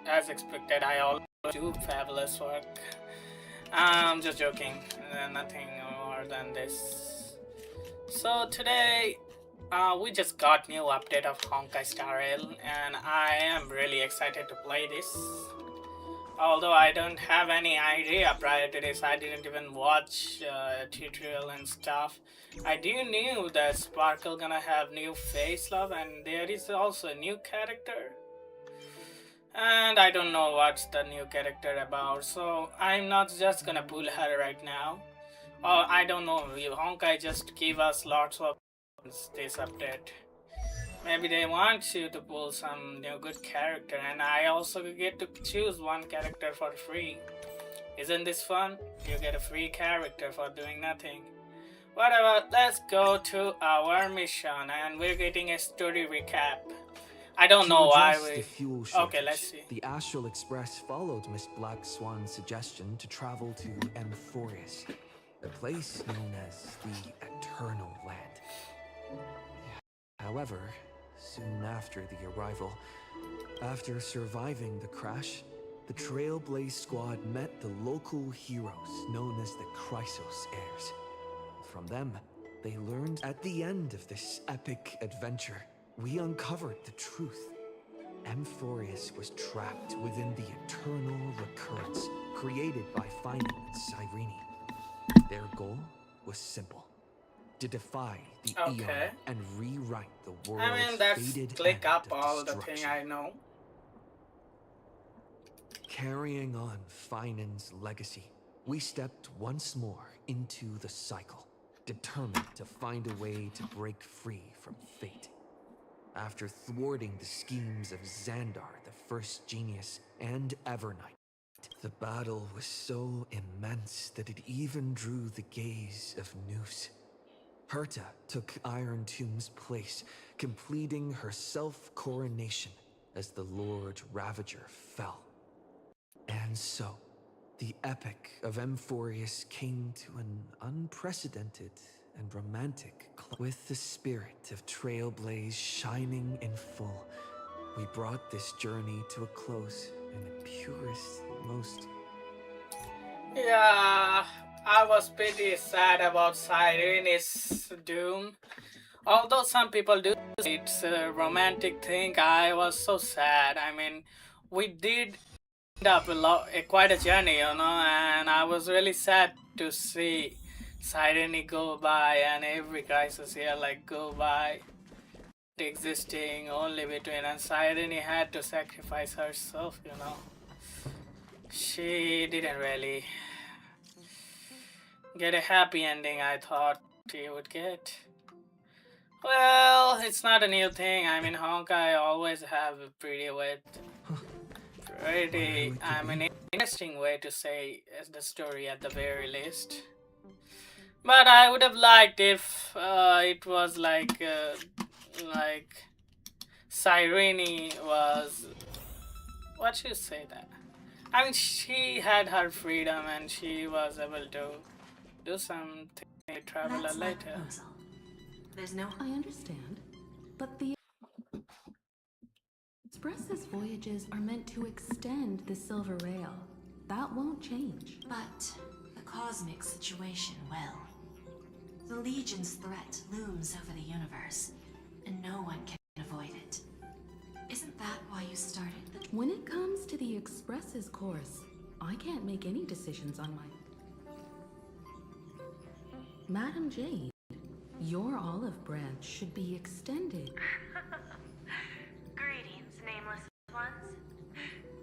as expected. I always do fabulous work. I'm just joking. Nothing more than this. So today, we just got new update of Honkai Star Rail, and I am really excited to play this. Although I don't have any idea prior to this, I didn't even watch tutorial and stuff. I do knew that Sparkle gonna have new face love, and there is also a new character. And I don't know what's the new character about, so I'm not just gonna pull her right now. Or I don't know, Honkai just give us lots of this update. Maybe they want you to pull some new good character, and I also get to choose one character for free. Isn't this fun? You get a free character for doing nothing. Whatever, let's go to our mission, and we're getting a story recap. I don't know why we... Okay, let's see. The Astral Express followed Miss Black Swan's suggestion to travel to Amphorius, a place known as the Eternal Land. However, soon after the arrival, after surviving the crash, the Trailblaze Squad met the local heroes known as the Chrysos Heirs. From them, they learned at the end of this epic adventure, we uncovered the truth. Amphorius was trapped within the eternal recurrence created by finding Cyrene. Their goal was simple: to defy the Eon and rewrite the world's faded click up end of all the destruction. thing I know. Carrying on Finan's legacy, we stepped once more into the cycle, determined to find a way to break free from fate. After thwarting the schemes of Xandar, the First Genius, and Evernight, the battle was so immense that it even drew the gaze of Noose. Herta took Iron Tomb's place, completing her self-coronation as the Lord Ravager fell. And so, the epic of Amphorius came to an unprecedented and romantic with the spirit of Trailblaze shining in full. We brought this journey to a close in the purest, most... Yeah, I was pretty sad about Cyrene's doom. Although some people do say it's a romantic thing, I was so sad. I mean, we did end up quite a journey, and I was really sad to see Cyrene go by, and every crisis here go by, existing only between, and Cyrene had to sacrifice herself. She didn't really get a happy ending I thought she would get. Well, it's not a new thing. I mean, Honkai always have a pretty interesting way to say the story at the very least. But I would have liked if it was like Cyrene was, what should you say that? I mean, she had her freedom and she was able to do something, travel later. There's no... I understand, but the Express's voyages are meant to extend the Silver Rail. That won't change. But the cosmic situation will. The Legion's threat looms over the universe, and no one can avoid it. Isn't that why you started the... When it comes to the Express's course, I can't make any decisions on my... Madam Jade, your olive branch should be extended. Greetings, nameless ones.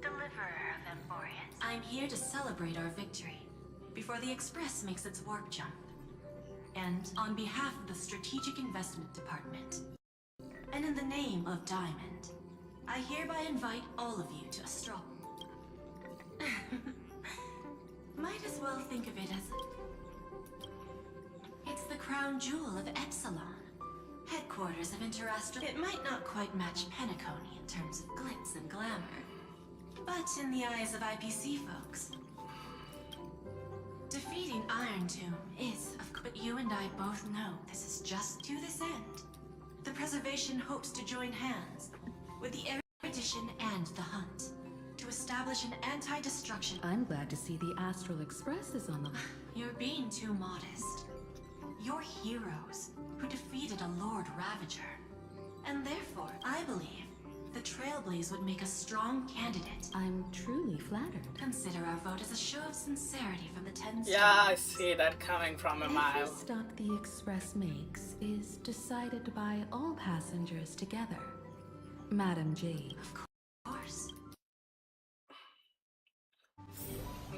Deliverer of Amphorius. I'm here to celebrate our victory before the Express makes its warp jump. And on behalf of the Strategic Investment Department, and in the name of Diamond, I hereby invite all of you to a stroll. Might as well think of it as it's the crown jewel of Epsilon, headquarters of Interastral. It might not quite match Penacony in terms of glitz and glamour, but in the eyes of IPC folks, defeating Iron Tomb is, but you and I both know this is just to this end. The Preservation hopes to join hands with the Erudition and the Hunt to establish establish an anti-destruction. I'm glad to see the Astral Express is on the... You're being too modest. You're heroes who defeated a Lord Ravager. And therefore, I believe the Trailblaze would make a strong candidate. I'm truly flattered. Consider our vote as a show of sincerity from the 10 Yeah, I see that coming from a Every mile. stop the Express makes is decided by all passengers together. Madam Jade. Of course.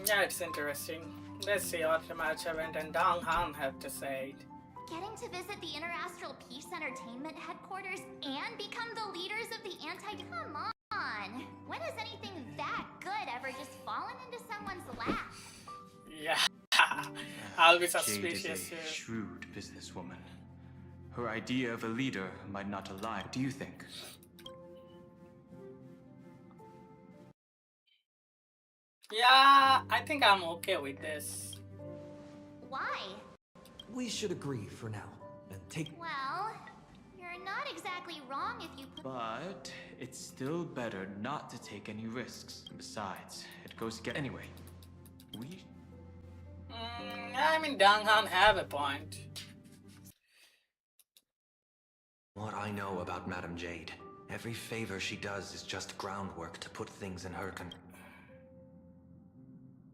Yeah, it's interesting. Let's see what Match Event and Dong Han have to say. Getting to visit the Interastral Peace Entertainment headquarters and become the leaders of the Come on! When has anything that good ever just fallen into someone's lap? Yeah, I'll be Jade suspicious is a here. shrewd businesswoman. Her idea of a leader might not align. What do you think? Yeah, I think I'm okay with this. Why? We should agree for now and take. Well, you're not exactly wrong if you put. But it's still better not to take any risks. Besides, it goes against anyway. We I mean, Dong Han have a point. What I know about Madame Jade, every favor she does is just groundwork to put things in her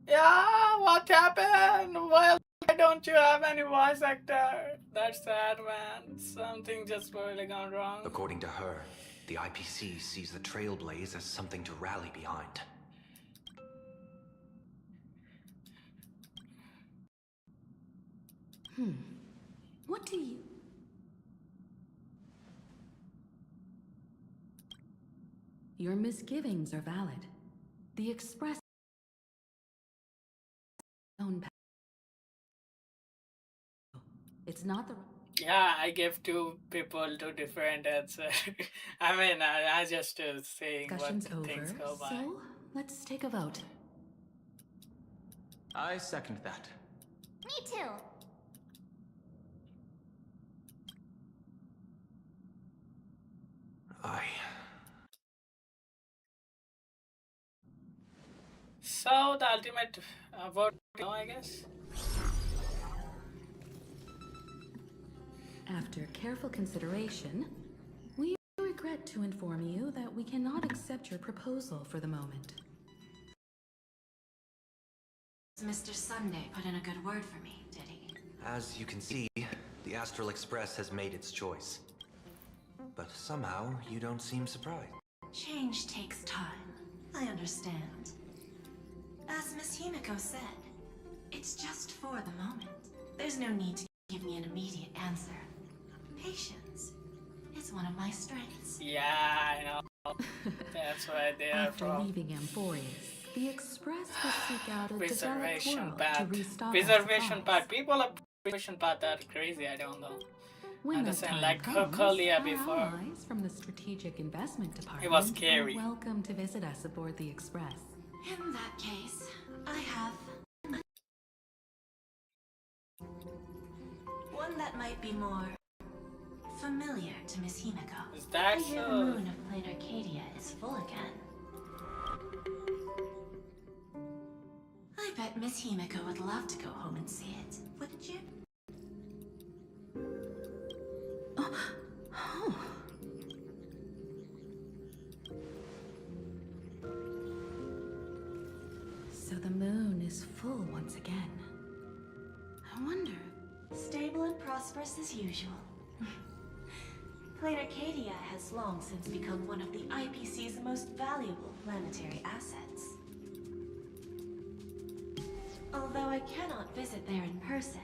Yeah, what happened? Well, why don't you have any voice actor? That's sad, man. Something just really gone wrong. According to her, the IPC sees the Trailblaze as something to rally behind. What do you... Your misgivings are valid. The Express... own pa- It's not the... Yeah, I give two people two different answers. I mean, I just saying what Discussion's things over, go by. so let's take a vote. I second that. Me too. So the ultimate vote, no, I guess. After careful consideration, we regret to inform you that we cannot accept your proposal for the moment. Mr. Sunday put in a good word for me, did he? As you can see, the Astral Express has made its choice. But somehow, you don't seem surprised. Change takes time. I understand. As Miss Himiko said, it's just for the moment. There's no need to give me an immediate answer. Patience is one of my strengths. Yeah, I know. That's why they are After from. leaving Amphorius, the Express will seek out a developed Preservation world path. to restock our Preservation supplies. path. People of preservation path are crazy. I don't know. When that Understand, time like comes, Kolia our before. allies from the Strategic Investment Department was scary. are welcome to visit us aboard the Express. In that case, I have one that might be more familiar to Miss Himiko. Is that I hear the so? moon of Plain Arcadia is full again. I bet Miss Himiko would love to go home and see it, wouldn't you? So the moon is full once again. I wonder... Stable and prosperous as usual. Plain Arcadia has long since become one of the IPC's most valuable planetary assets. Although I cannot visit there in person,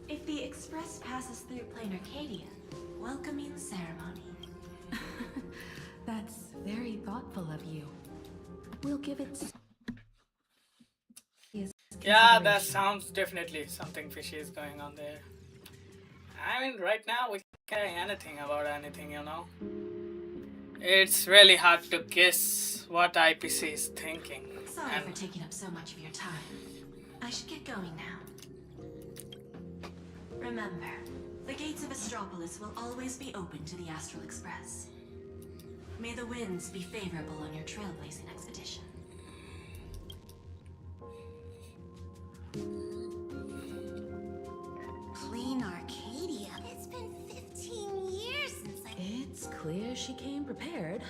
if the Express passes through Plain Arcadia, welcoming ceremony. That's very thoughtful of you. We'll give it... Yeah, that sounds definitely something fishy is going on there. I mean, right now we can't say anything about anything, you know. It's really hard to guess what IPC is thinking. Sorry And for taking up so much of your time. I should get going now. Remember, the gates of Astropolis will always be open to the Astral Express. May the winds be favorable on your trailblazing expedition. she came prepared.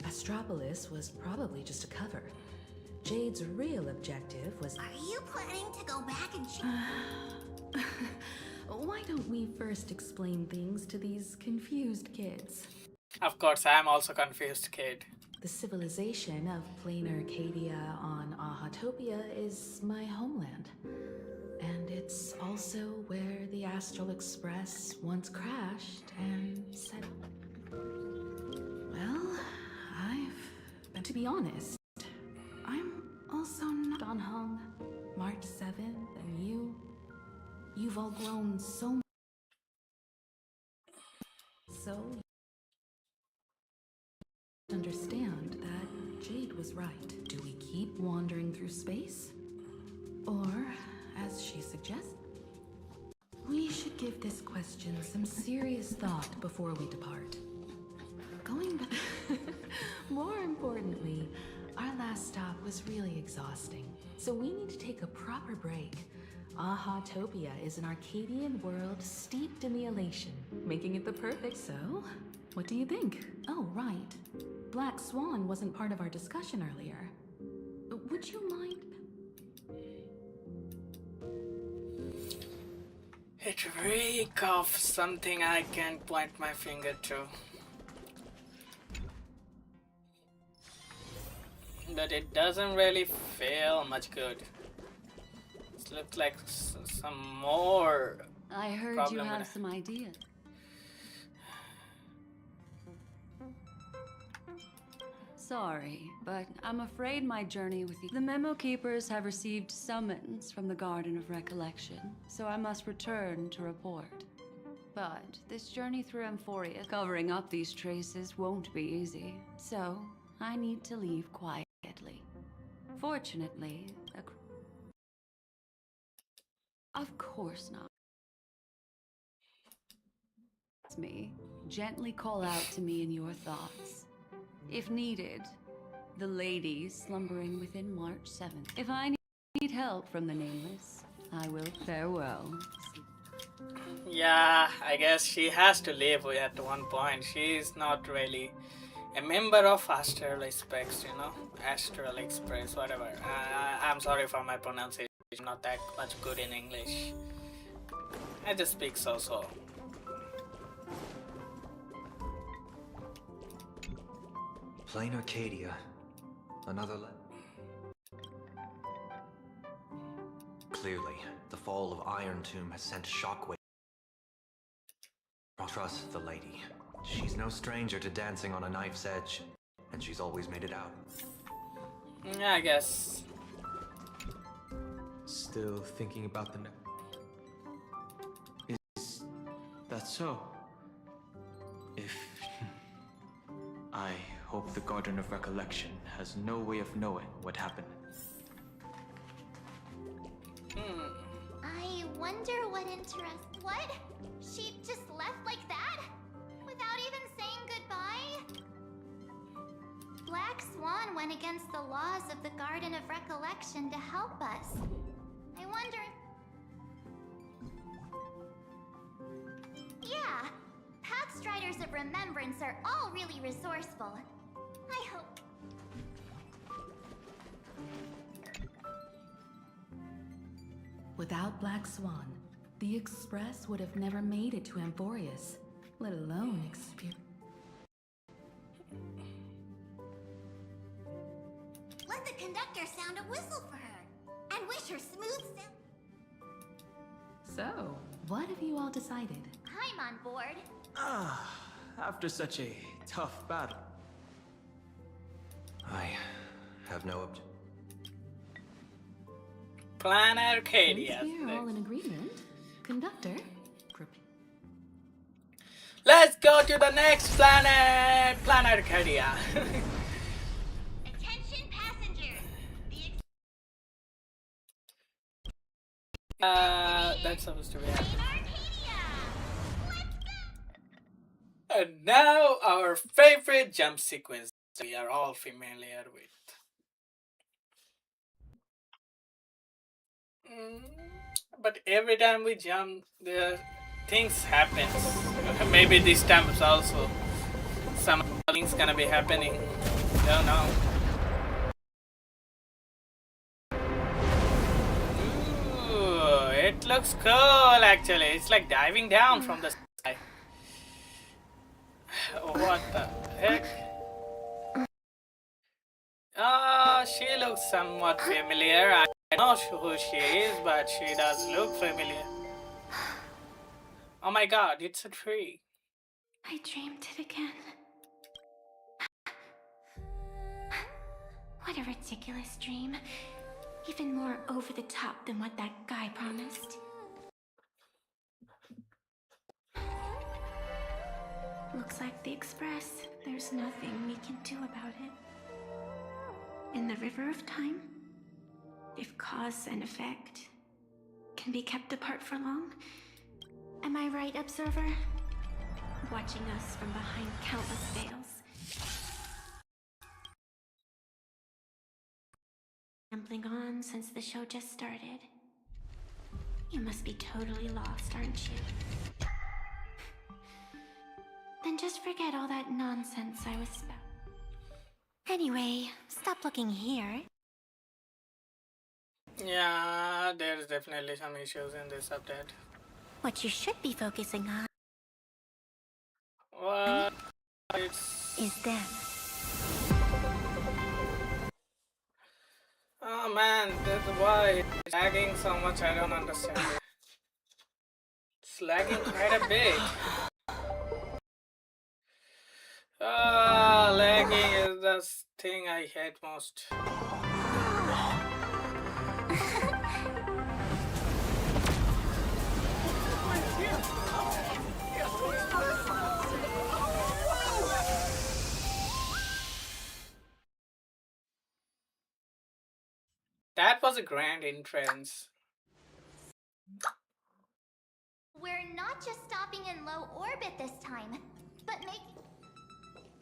Astropolis was probably just a cover. Jade's real objective was... Are you planning to go back and Why don't we first explain things to these confused kids? Of course, I am also confused, kid. The civilization of planar Arcadia on Ahatopia is my homeland. And it's also where the Astral Express once crashed and settled. Well, to be honest, I'm also not on home. March 7th, and you've all grown so much. So, you understand that Jade was right. Do we keep wandering through space? Or, as she suggests, we should give this question some serious thought before we depart. Going back... More importantly, our last stop was really exhausting, so we need to take a proper break. Ahatopia is an Arcadian world steeped in the elation, making it the perfect... So, what do you think? Oh, right. Black Swan wasn't part of our discussion earlier. Would you mind... It reek of something I can't point my finger to. But it doesn't really feel much good. It looks like some more I heard you problem have with it. some ideas. Sorry, but I'm afraid my journey with you... The Memo Keepers have received summons from the Garden of Recollection, so I must return to report. But this journey through Amphoria, covering up these traces, won't be easy, so I need to leave quietly. Fortunately, of course not. It's me. Gently call out to me in your thoughts. If needed, the lady slumbering within March 7th. If I need help from the Nameless, I will farewell. Yeah, I guess she has to leave at one point. She's not really a member of Astral Express, you know? Astral Express, whatever. I'm sorry for my pronunciation. I'm not that much good in English. I just speak so-so. Plain Arcadia. Another Clearly, the fall of Iron Tomb has sent shockwave. Trust the lady. She's no stranger to dancing on a knife's edge, and she's always made it out. Yeah, I guess. Still thinking about the... Is that so? If... I hope the Garden of Recollection has no way of knowing what happened. I wonder what What? She just left like that? Without even saying goodbye? Black Swan went against the laws of the Garden of Recollection to help us. I wonder... Yeah, Pathstriders of Remembrance are all really resourceful. I hope... Without Black Swan, the Express would have never made it to Amphorius, let alone experience... Let the conductor sound a whistle for her, and wish her smooth sail... So, what have you all decided? I'm on board. After such a tough battle. I have no Plan Arcadia. Since we're all in agreement, Conductor, Let's go to the next planet! Plan Arcadia. Attention passengers! That's supposed to be Plain happening. Arcadia! Let's go! And now our favorite jump sequence we are all familiar with. But every time we jump, the things happen. Maybe this time it's also some things gonna be happening. Don't know. Ooh, it looks cool actually. It's like diving down from the sky. What the heck? She looks somewhat familiar. I know who she is, but she does look familiar. Oh my god, it's a tree. I dreamed it again. What a ridiculous dream. Even more over the top than what that guy promised. Looks like the Express. There's nothing we can do about it. In the river of time, if cause and effect can be kept apart for long, am I right, Observer? Watching us from behind countless veils. Rambling on since the show just started. You must be totally lost, aren't you? Then just forget all that nonsense I was about. Anyway, stop looking here. Yeah, there's definitely some issues in this update. What you should be focusing on What? It's... is them. Oh man, that's why it's lagging so much. I don't understand it. It's lagging quite a bit. Lagging is the thing I hate most. That was a grand entrance. We're not just stopping in low orbit this time, but make...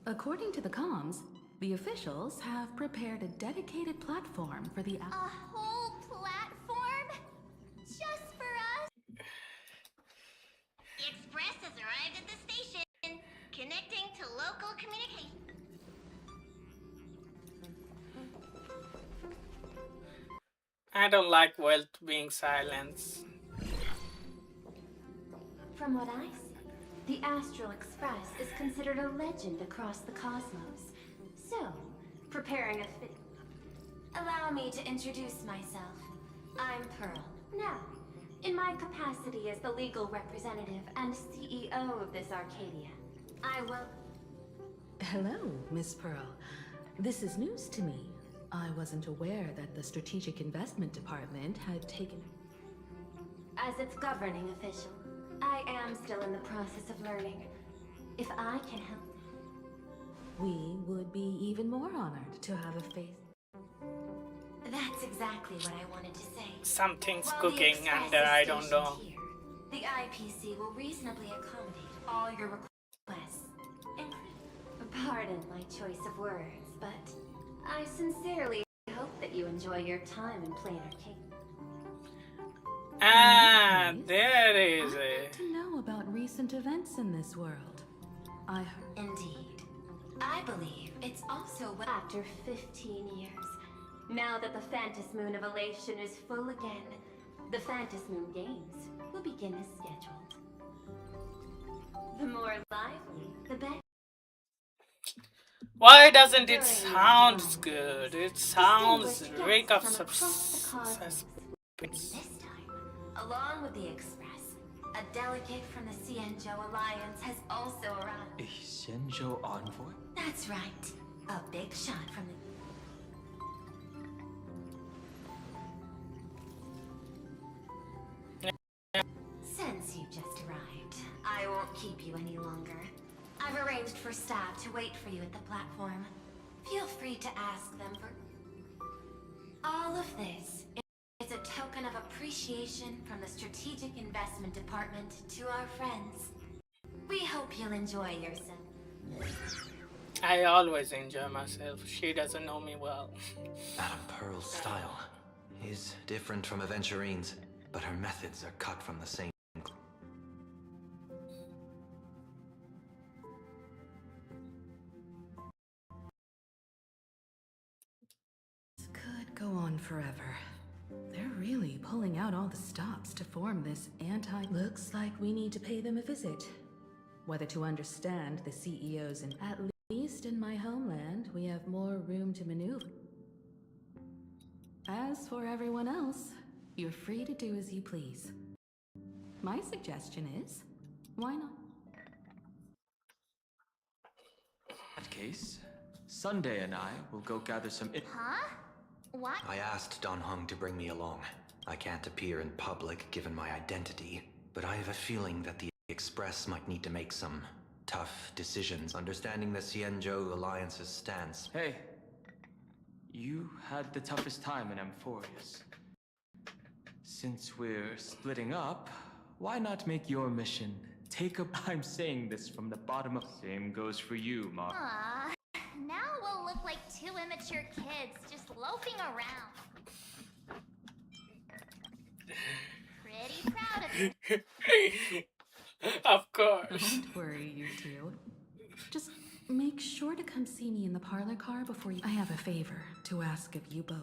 According to the comms, the officials have prepared a dedicated platform for the... A whole platform? Just for us? The Express has arrived at the station, connecting to local communication. I don't like wealth being silenced. From what I see, the Astral Express is considered a legend across the cosmos. So, preparing a fit... Allow me to introduce myself. I'm Pearl. Now, in my capacity as the legal representative and CEO of this Arcadia, I will... Hello, Miss Pearl. This is news to me. I wasn't aware that the Strategic Investment Department had taken... As its governing official, I am still in the process of learning. If I can help... We would be even more honored to have a face... That's exactly what I wanted to say. Something's While cooking the Express and is I don't know. stationed here, the IPC will reasonably accommodate all your requests. And pardon my choice of words, but I sincerely hope that you enjoy your time in Planar Arcade. Ah, there is I'd a... like to know about recent events in this world. I heard... Indeed. I believe it's also after 15 years. Now that the Phantom Moon of Elation is full again, the Phantom Moon Games will begin as scheduled. The more lively, the better. Why doesn't it sound good? It sounds reek of suspense. This time, along with the Express, a delegate from the Xianzhou Alliance has also arrived. A Xianzhou envoy? That's right. A big shot from the... Since you just arrived, I won't keep you any longer. I've arranged for staff to wait for you at the platform. Feel free to ask them for... All of this is a token of appreciation from the Strategic Investment Department to our friends. We hope you'll enjoy yourself. I always enjoy myself. She doesn't know me well. Madame Pearl's style is different from Aventurine's, but her methods are cut from the same. go on forever. They're really pulling out all the stops to form this Looks like we need to pay them a visit. Whether to understand the CEOs and at least in my homeland, we have more room to maneuver. As for everyone else, you're free to do as you please. My suggestion is, why not? In that case, Sunday and I will go gather some. Huh? What? I asked Don Hung to bring me along. I can't appear in public given my identity, but I have a feeling that the Express might need to make some tough decisions, understanding the Xianzhou Alliance's stance. Hey, you had the toughest time in Amphorius. Since we're splitting up, why not make your mission take a... I'm saying this from the bottom of... Same goes for you, Ma. Aw, now we'll look like two immature kids just loafing around. Pretty proud of you. Of course. Don't worry, you two. Just make sure to come see me in the parlor car before you... I have a favor to ask of you both.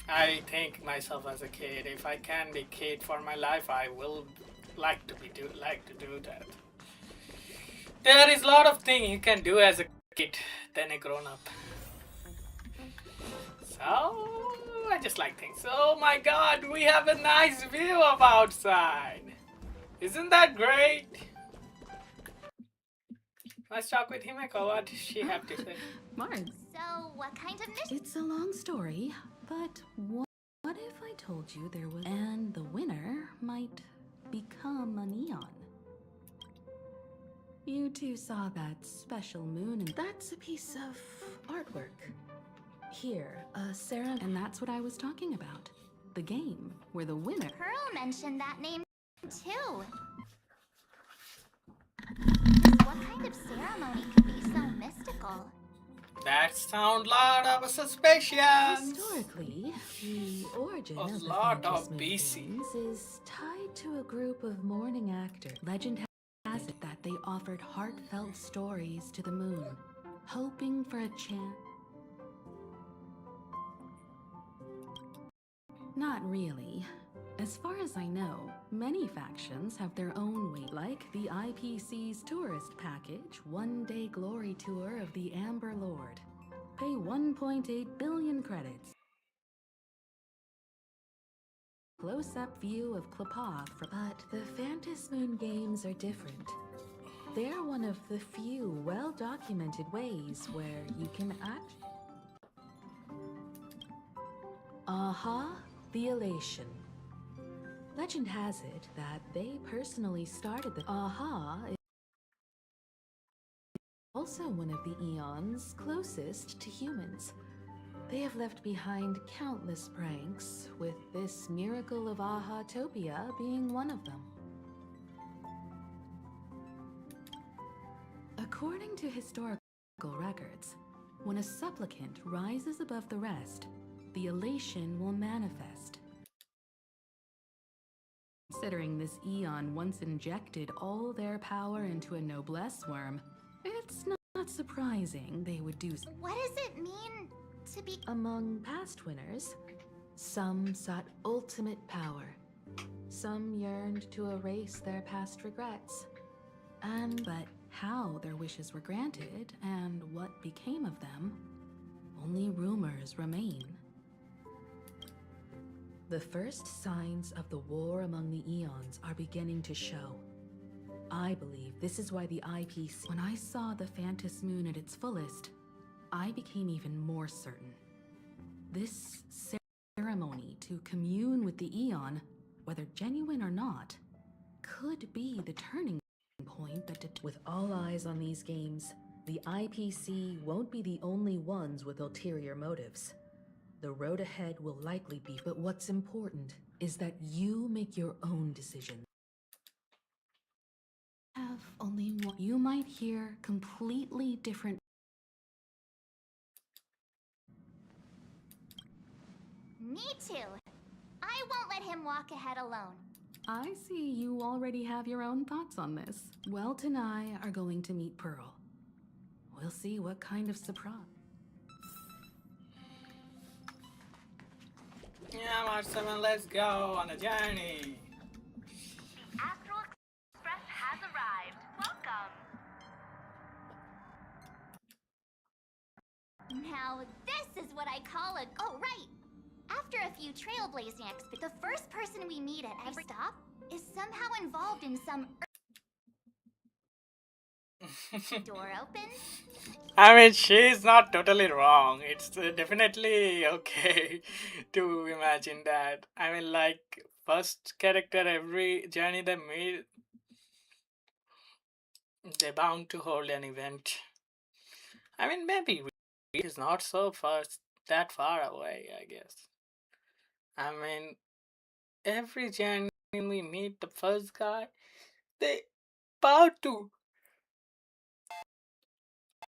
I think myself as a kid. If I can be kid for my life, I will like to do that. There is a lot of things you can do as a kid than a grown up. So I just like things. Oh my God, we have a nice view of outside. Isn't that great? Let's talk with Himeko. What does she have to say? Mars. So, what kind of mission? It's a long story, but what if I told you there was... And the winner might become a neon. You two saw that special moon, and that's a piece of artwork. Here, Sarah, and that's what I was talking about. The game, where the winner... Pearl mentioned that name, too. What kind of ceremony could be so mystical? That sound lot of suspicious. Historically, the origin A of the lot of Phantom Moon BC. Games is tied to a group of mourning actors. Legend has it that they offered heartfelt stories to the moon, hoping for a chance. Not really. As far as I know, many factions have their own way, like the IPC's tourist package, one-day glory tour of the Amber Lord. Pay 1.8 billion credits. Close-up view of Klapath, but the Phantom Moon games are different. They're one of the few well-documented ways where you can act. The Elation. Legend has it that they personally started the is also one of the eons closest to humans. They have left behind countless pranks, with this miracle of Aha-topia being one of them. According to historical records, when a supplicant rises above the rest, the elation will manifest. Considering this eon once injected all their power into a noblesse worm, it's not surprising they would do so. What does it mean to be... Among past winners, some sought ultimate power. Some yearned to erase their past regrets. But how their wishes were granted and what became of them, only rumors remain. The first signs of the war among the eons are beginning to show. I believe this is why the IPC... When I saw the Phantom Moon at its fullest, I became even more certain. This ceremony to commune with the eon, whether genuine or not, could be the turning point that... With all eyes on these games, the IPC won't be the only ones with ulterior motives. The road ahead will likely be, but what's important is that you make your own decision. Have only one. You might hear completely different. Me too. I won't let him walk ahead alone. I see you already have your own thoughts on this. Welt and I are going to meet Pearl. We'll see what kind of surprise. Yeah, March 7, let's go on a journey. The Astral Express has arrived. Welcome. Now this is what I call a... Oh, right! After a few trailblazing expeditions, the first person we meet at every stop is somehow involved in some... door opens. I mean, she's not totally wrong. It's definitely okay to imagine that. I mean, like, first character, every journey they meet, they're bound to hold an event. I mean, maybe it's not so that far away, I guess. I mean, every journey we meet the first guy, they bound to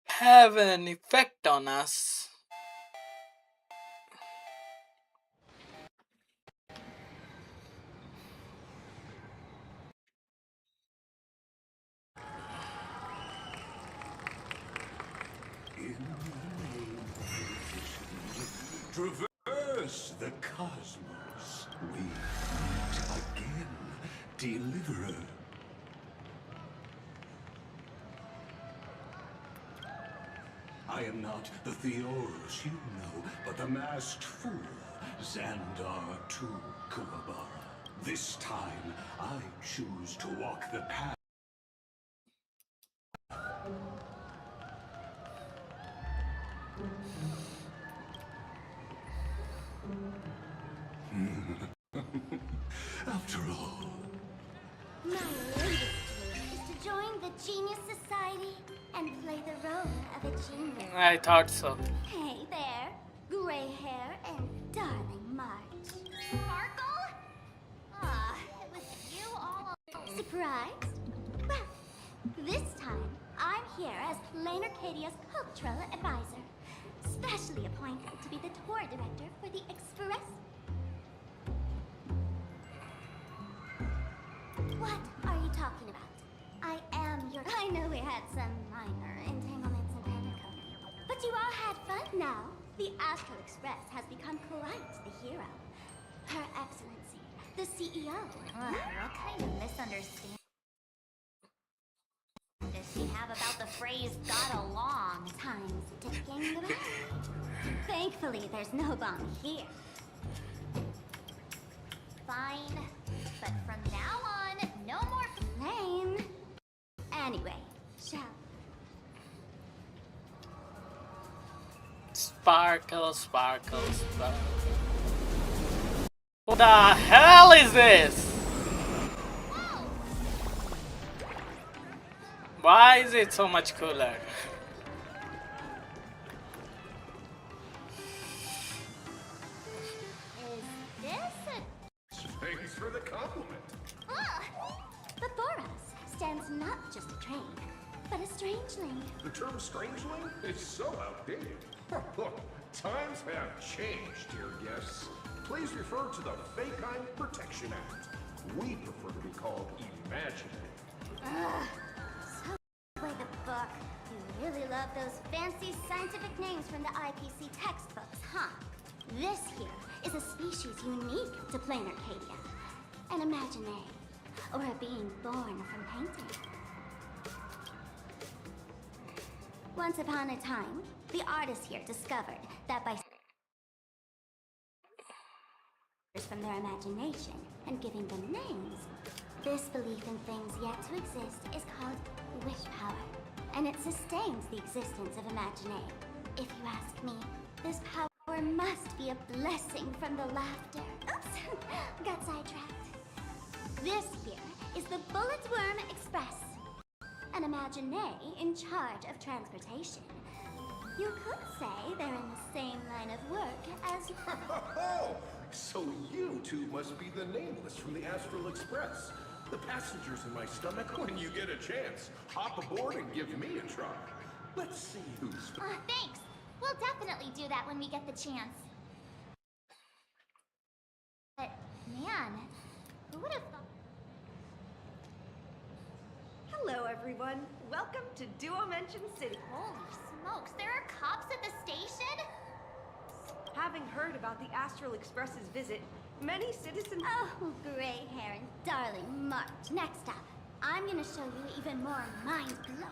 have an effect on us. Traverse the cosmos. We meet again, Deliverer. I am not the Theorus you know, but the masked fool, Xandar II Kuwabara. This time, I choose to walk the path. After all, My latest dream is to join the Genius Society and play the role of a genius. I thought so. Hey there, gray hair and darling March. Sparkle? Ah, it was you all along. Surprised? Well, this time I'm here as Lane Arcadia's cultural advisor, specially appointed to be the tour director for the Express. What are you talking about? I am your... I know we had some minor entanglements and panic, but you all had fun now. The Astral Express has become quite the hero. Her Excellency, the CEO. What kind of misunderstanding does she have about the phrase got along? Time's ticking the bomb. Thankfully, there's no bomb here. Fine. But from now on, no more blame. Anyway, shall Sparkle, sparkle, sparkle. What the hell is this? Whoa! Why is it so much cooler? Is this a... thanks for the compliment. But Boros stands not just a train, but a strangeling. The term strangeling is so outdated. Look, times have changed, dear guests. Please refer to the Fekine Protection Act. We prefer to be called imaginary. So way the book. You really love those fancy scientific names from the IPC textbooks, huh? This here is a species unique to plain Arcadia. An imaginary, or a being born from painting. Once upon a time, the artists here discovered that by from their imagination and giving them names, this belief in things yet to exist is called wish power, and it sustains the existence of imaginary. If you ask me, this power must be a blessing from the laughter. Oops, got sidetracked. This here is the Bullet Worm Express, an imaginary in charge of transportation. You could say they're in the same line of work as... Oh, so you two must be the nameless from the Astral Express. The passengers in my stomach. When you get a chance, hop aboard and give me a try. Let's see who's... Thanks. We'll definitely do that when we get the chance. But, man, who would have thought... Hello, everyone. Welcome to Duomension City. Holy smokes, there are cops at the station? Having Having heard about the Astral Express's visit, many citizens... Oh, gray hair and darling March. Next up, I'm gonna show you even more mind-blowing.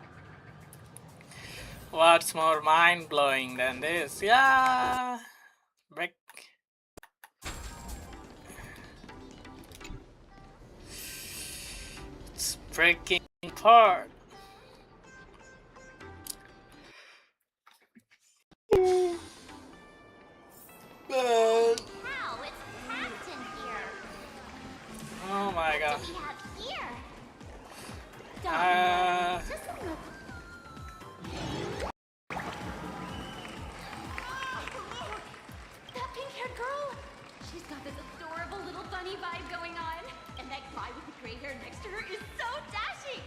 What's more mind-blowing than this? Yeah. Break. It's breaking apart. Wow, it's packed in here. Oh my god. What do we have here? Just a look. That pink-haired girl. She's got this adorable little bunny vibe going on. And that guy with the gray hair next to her is so dashing.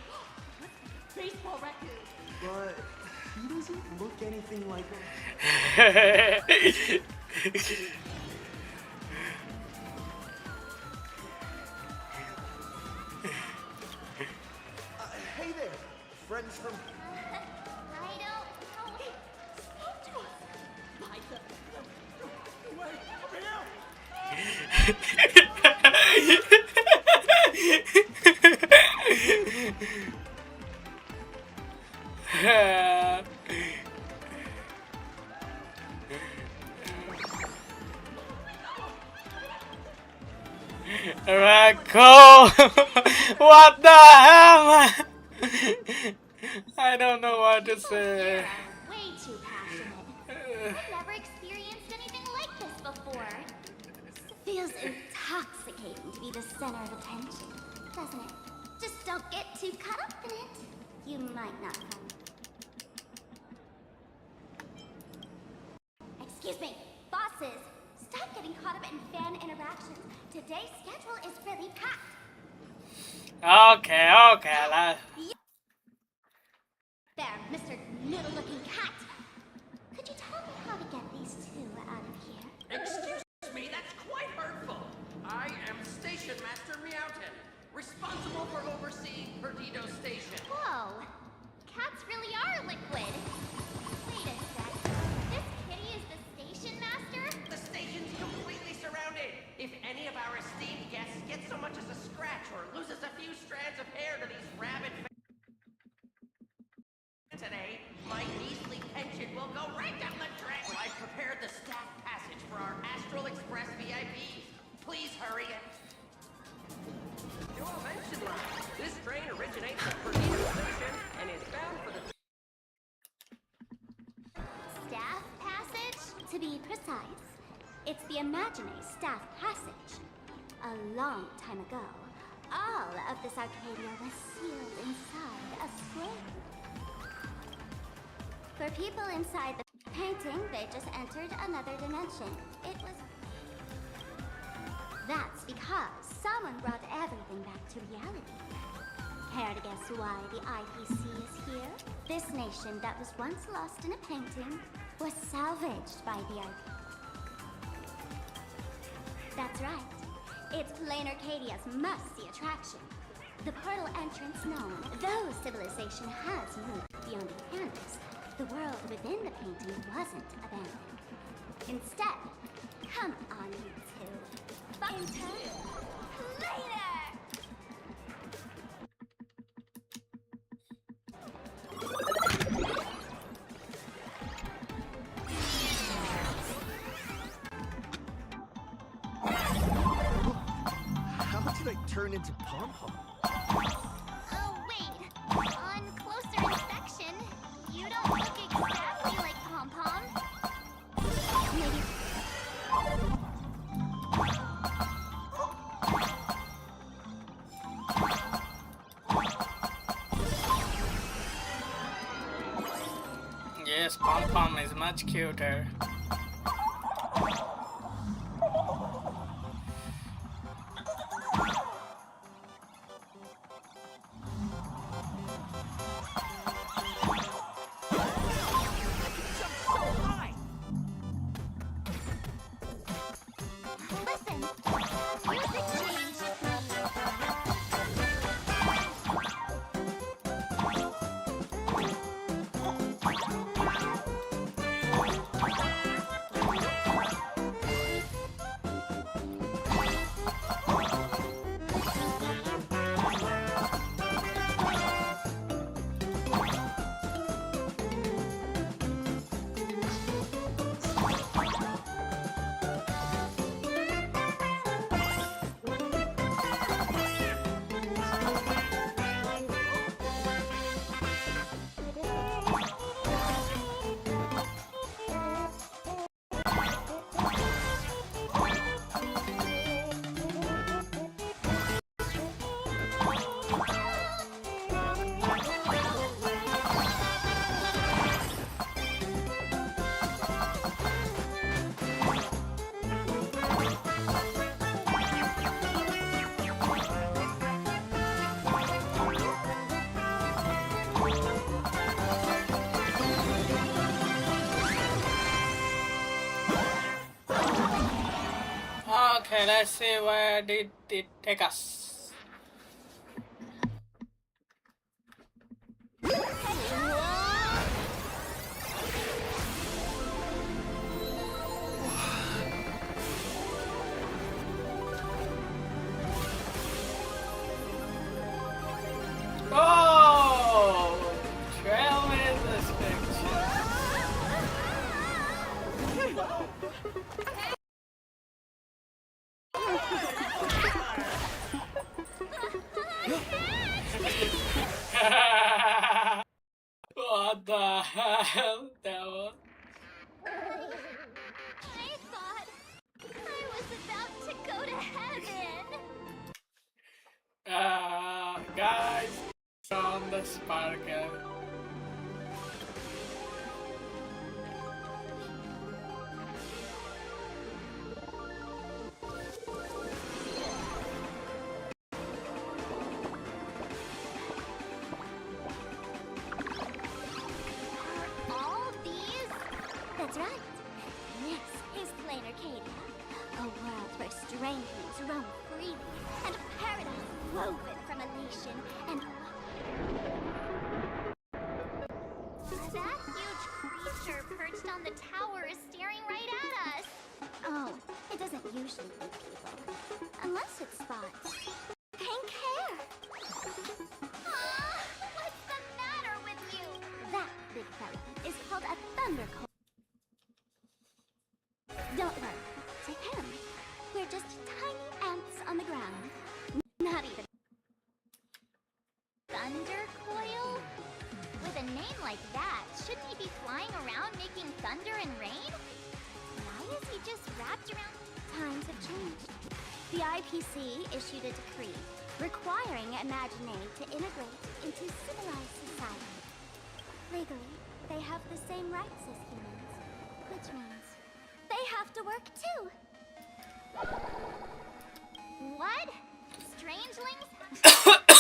Baseball raccoon. But he doesn't look anything like him. Hey there, friends from... I don't know. Spoke to us. By the... Wait, over Yeah. Raccoon! What the hell, man? I don't know what to say. Way too passionate. I've never experienced anything like this before. Feels intoxicating to be the center of attention, doesn't it? Just don't get too caught up in it. You might not come. Excuse me, bosses. Stop getting caught up in fan interactions. Today's schedule is really packed. Okay. There, Mr. Noodle-looking cat. Could you tell me how to get these two out of here? Excuse me, that's quite hurtful. I am Station Master Meowton, responsible for overseeing Perdido Station. Whoa, cats really are liquid. Wait a sec. This kitty is the station master? The station's completely surrounded. If any of our esteemed guests get so much as a scratch or loses a few strands of hair to these rabid today, my measly pension will go right down the drain. I've prepared the staff passage for our Astral Express VIPs. Please hurry it. Your mention line. This train originates at Perdido Station and is bound for the... Staff passage? To be precise, it's the imaginary staff passage. A long time ago, all of this Arcadia was sealed inside a scroll. For people inside the painting, they just entered another dimension. It was... That's because someone brought everything back to reality. Care to guess why the IPC is here? This nation that was once lost in a painting was salvaged by the IPC. That's right. It's Plain Arcadia's must-see attraction. The portal entrance known, though civilization has moved beyond the canvas, the world within the painting wasn't abandoned. Instead, come on, you two. Enter later! How did I turn into Pom-Pom? Oh, wait. On closer inspection, you don't look exactly like Pom-Pom. Maybe... Yes, Pom-Pom is much cuter. Listen, music change. Okay, let's see where did it take us. Oh! Trailblazers picture. What the hell? That was... I thought I was about to go to heaven. Guys, it's on the sparkle. All these? That's right. This is Plain Arcadia, a world where strangelings roam freely and a paradise woven from elation and that huge creature perched on the tower is staring right at us. Oh, it doesn't usually eat people, unless it spots pink hair. What's the matter with you? That big fella is called a thundercold. Don't worry, to him, we're just tiny ants on the ground. Not even Thundercoil? With a name like that, shouldn't he be flying around making thunder and rain? Why is he just wrapped around? Times have changed. The IPC issued a decree requiring Imaginate to integrate into civilized society. Legally, they have the same rights as humans, which means they have to work too. What? Strangelings?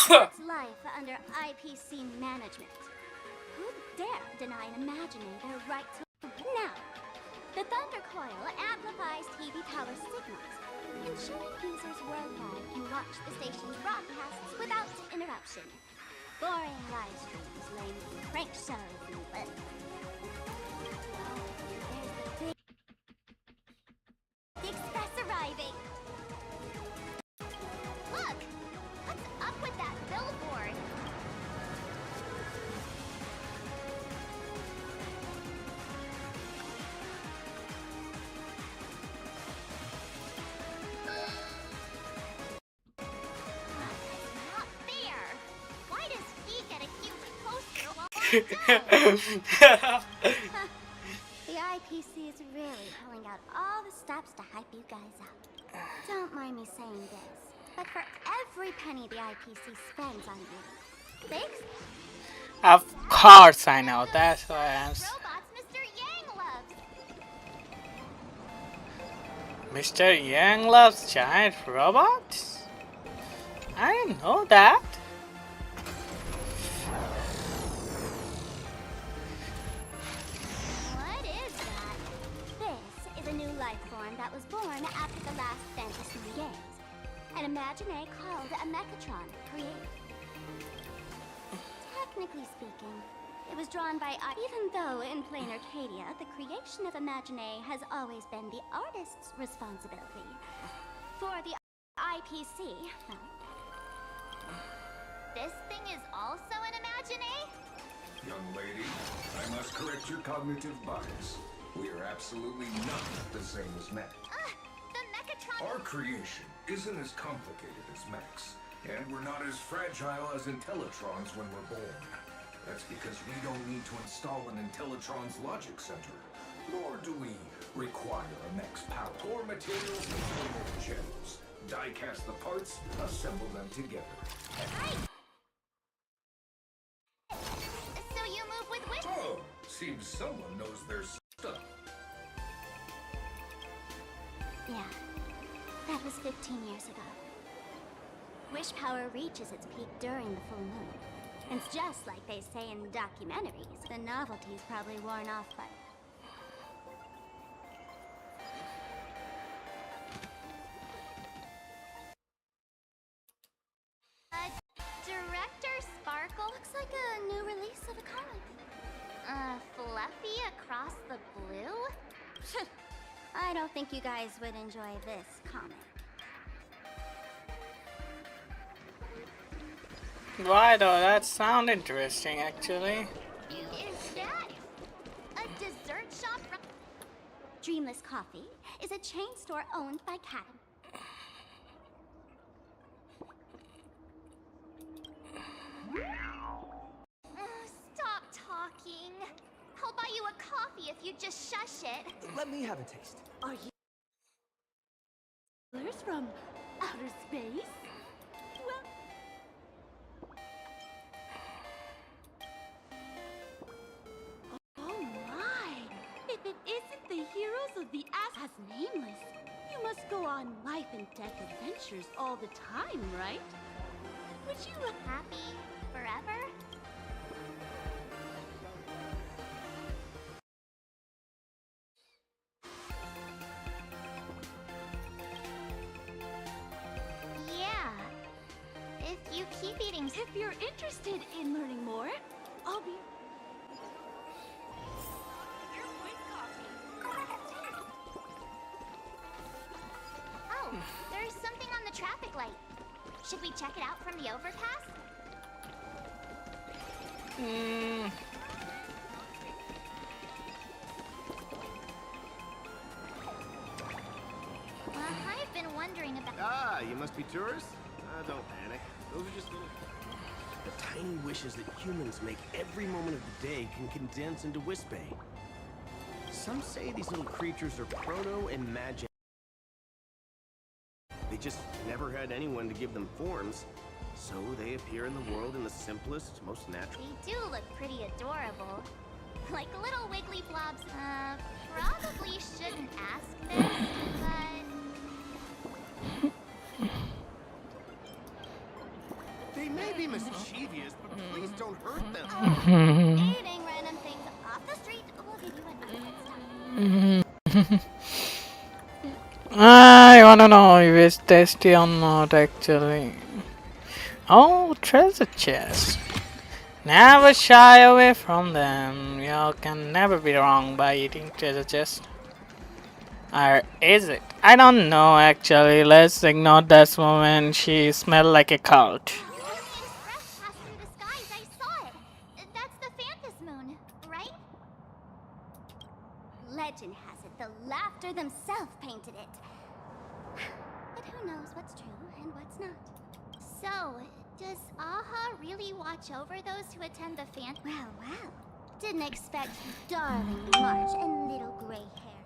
That's life under IPC management. Who'd dare deny an Imaginate their right to... Now, the Thundercoil amplifies TV tower signals, ensuring users worldwide can watch the station's broadcasts without interruption. Boring live streams, lame prank shows, and but... There's the express arriving! Look! What's up with that billboard? Not fair! Why does he get a huge poster while I don't? The IPC is really pulling out all the stops to hype you guys up. Don't mind me saying this, but for every penny the IPC spends on you, thanks. Of course I know, that's why I'm... Robots Mr. Yang loves. Mr. Yang loves giant robots? I didn't know that. What is that? This is a new life form that was born after the last Fantasy Games. An Imaginate called a Mechatron created. Technically speaking, it was drawn by even though in Plain Arcadia, the creation of Imaginate has always been the artist's responsibility. For the IPC, this thing is also an Imaginate? Young lady, I must correct your cognitive bias. We are absolutely not the same as Mech. The Mechatron... Our creation isn't as complicated as Mech's, and we're not as fragile as Intellitrons when we're born. That's because we don't need to install an Intellitron's logic center, nor do we require a Mech's power or materials containing gems. Die-cast the parts, assemble them together. So you move with which... Oh, seems someone knows their stuff. Yeah, that was 15 years ago. Wish power reaches its peak during the full moon. It's just like they say in documentaries. The novelty's probably worn off by... I don't think you guys would enjoy this comic. Why though? That sounds interesting, actually. Is that a dessert shop? Dreamless Coffee is a chain store owned by Cadam. Stop talking. I'll buy you a coffee if you just shush it. Let me have a taste. Are you from outer space? Well, oh my! If it isn't the heroes of the as nameless, you must go on life and death adventures all the time, right? Would you look happy forever? Yeah. If you keep eating. If you're interested in learning more, I'll be. Oh, there's something on the traffic light. Should we check it out from the overpass? I've been wondering about. Ah, you must be tourists? Don't panic. Those are just little... The tiny wishes that humans make every moment of the day can condense into Wispay. Some say these little creatures are proto and magic. They just never had anyone to give them forms, so they appear in the world in the simplest, most natural... They do look pretty adorable. Like little wiggly blobs. Probably shouldn't ask this, but... They may be mischievous, but please don't hurt them. Eating random things off the street will give you an I wanna know if it's tasty or not, actually. Oh, treasure chest. Never shy away from them. You can never be wrong by eating treasure chest. Or is it? I don't know, actually. Let's ignore this moment. She smelled like a cult. Legend has it the Laughter themselves painted it. But who knows what's true and what's not. So, does Aha really watch over those who attend the fan? Well. Didn't expect darling March and little gray hair.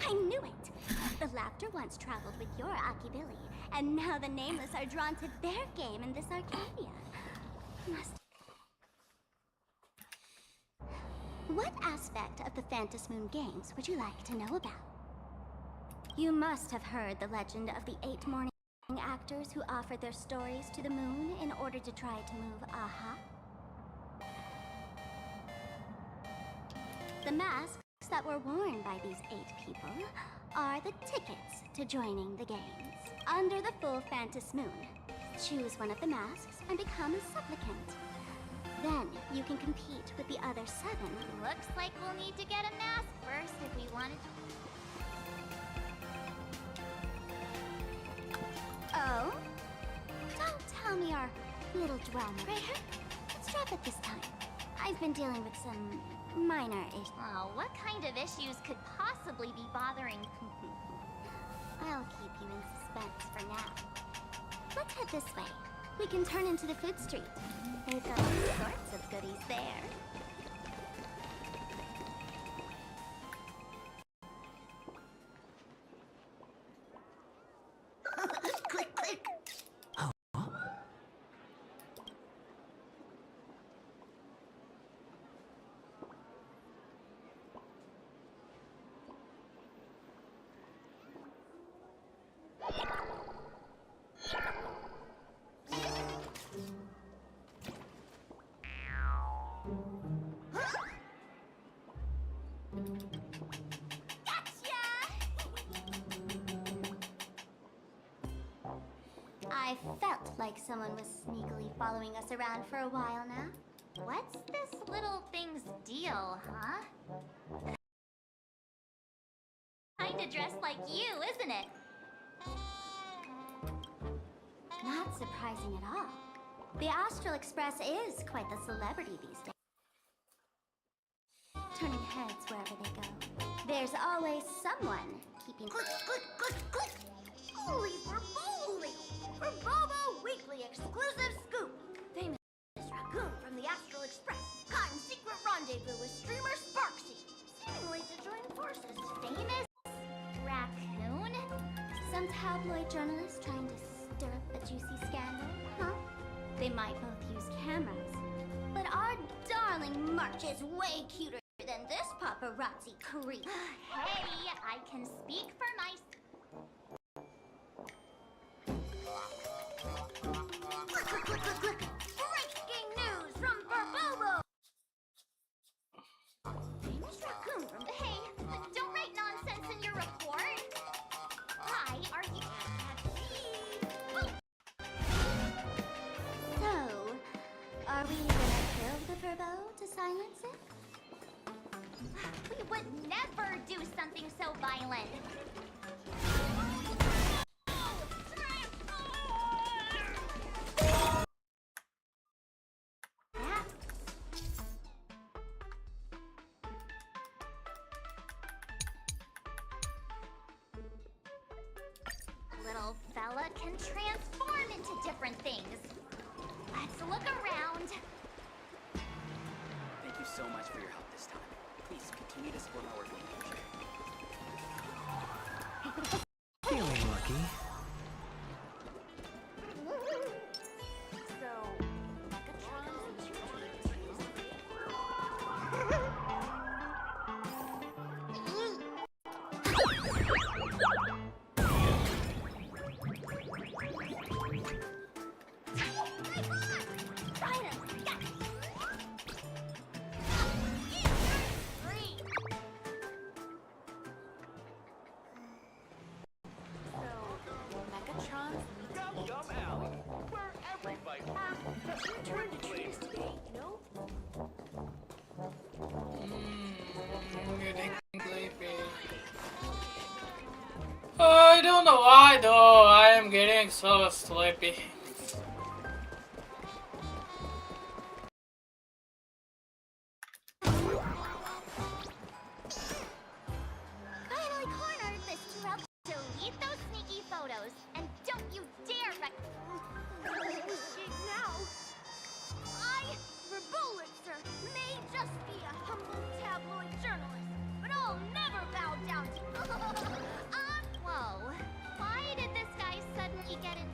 I knew it! The Laughter once traveled with your Akibilly, and now the Nameless are drawn to their game in this Arcadia. What aspect of the Phantom Moon Games would you like to know about? You must have heard the legend of the 8 morning actors who offered their stories to the moon in order to try to move Aha. The masks that were worn by these 8 people are the tickets to joining the games. Under the full Phantom Moon, choose one of the masks and become a supplicant. Then you can compete with the other 7. Looks like we'll need to get a mask first if we want to. Oh? Don't tell me our little drama. Gray hair? Let's drop it this time. I've been dealing with some minor issues. Oh, what kind of issues could possibly be bothering? I'll keep you in suspense for now. Let's head this way. We can turn into the food street. They've got all sorts of goodies there. Click, click! I felt like someone was sneakily following us around for a while now. What's this little thing's deal, huh? kinda dressed like you, isn't it? Not surprising at all. The Astral Express is quite the celebrity these days. Turning heads wherever they go. There's always someone keeping... Click, click, click, click! Holy for bowling! For Bobo Weekly exclusive scoop! Famous raccoon from the Astral Express caught in secret rendezvous with streamer Sparksy, seemingly to join forces. Famous raccoon? Some tabloid journalist trying to stir up a juicy scandal, huh? They might both use cameras. But our darling March is way cuter than this paparazzi creep. Hey, I can speak for myself. Click, click, click, click, click! Breaking news from Burbobo! Famous raccoon from... Hey, don't write nonsense in your report. Why are you... So, are we gonna kill the Furbo to silence it? We would never do something so violent. Little fella can transform into different things. Let's look around. Thank you so much for your help this time. Please continue to support my work in the future. Feeling lucky. So, Megatron's I don't know why though, I am getting so sleepy. Finally cornered this Turel. Delete those sneaky photos, and don't you dare now. I, Verbulitzer, may just be a humble tabloid journalist, but I'll never bow down to... Whoa. Why did this guy suddenly get it?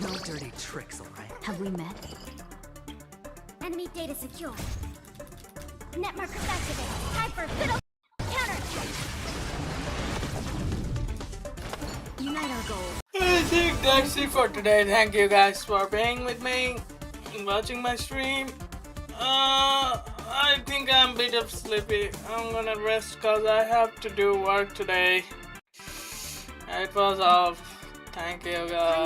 No dirty tricks, alright? Have we met? Enemy data secure. Net markers activated. Time for fiddle counterattack. Unite our goals. I think that's it for today. Thank you guys for being with me and watching my stream. I think I'm a bit of sleepy. I'm gonna rest because I have to do work today. It was off. Thank you guys.